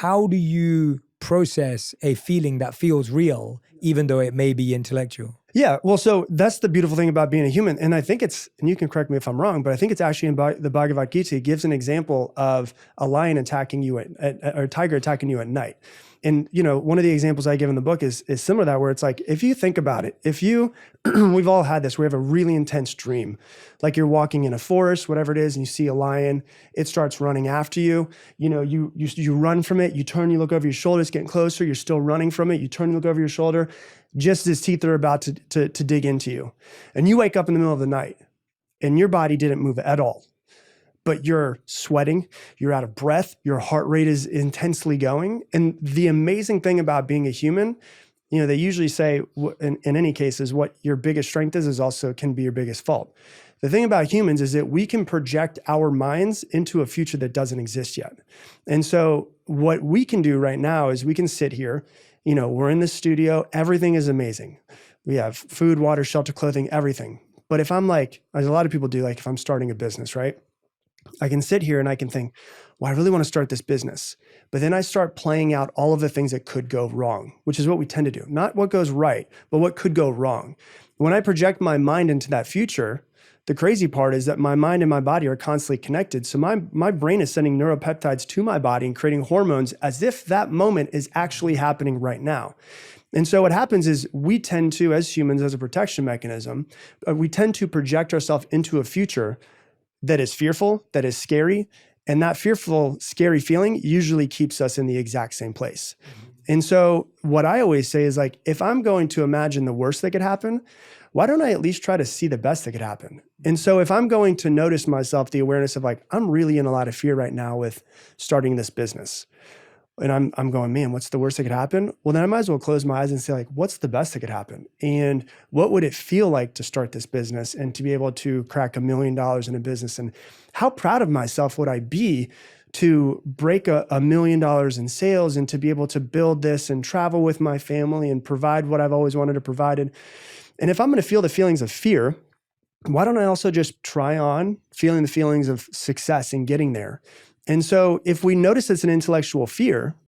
How do you process a feeling that feels real, even though it may be intellectual? Yeah, well, so that's the beautiful thing about being a human. And I think it's, and you can correct me if I'm wrong, but I think it's actually in the Bhagvatgita, it gives an example of a lion attacking you or a tiger attacking you at night. And, one of the examples I give in the book is similar to that, where it's like, if you think about it, we've all had this, we have a really intense dream, like you're walking in a forest, whatever it is, and you see a lion, it starts running after you, you run from it, you turn, you look over your shoulder, it's getting closer, you're still running from it, you turn, you look over your shoulder, just as teeth are about to dig into you. And you wake up in the middle of the night and your body didn't move at all, but you're sweating, you're out of breath, your heart rate is intensely going. And the amazing thing about being a human, they usually say in any cases, what your biggest strength is also can be your biggest fault. The thing about humans is that we can project our minds into a future that doesn't exist yet. And so what we can do right now is we can sit here, we're in the studio, everything is amazing. We have food, water, shelter, clothing, everything. But if I'm like, as a lot of people do, like if I'm starting a business, right? I can sit here and I can think, well, I really want to start this business. But then I start playing out all of the things that could go wrong, which is what we tend to do. Not what goes right, but what could go wrong. When I project my mind into that future, the crazy part is that my mind and my body are constantly connected. So my brain is sending neuropeptides to my body and creating hormones as if that moment is actually happening right now. And so what happens is we tend to, as humans, as a protection mechanism, we tend to project ourselves into a future that is fearful, that is scary. And that fearful, scary feeling usually keeps us in the exact same place. And so what I always say is like, if I'm going to imagine the worst that could happen, why don't I at least try to see the best that could happen? And so if I'm going to notice myself, the awareness of like, I'm really in a lot of fear right now with starting this business. And I'm going, man, what's the worst that could happen? Well, then I might as well close my eyes and say like, what's the best that could happen? And what would it feel like to start this business and to be able to crack $1 million in a business? And how proud of myself would I be to break $1 million in sales and to be able to build this and travel with my family and provide what I've always wanted to provide. And if I'm going to feel the feelings of fear, why don't I also just try on feeling the feelings of success and getting there? And so if we notice it's an intellectual fear,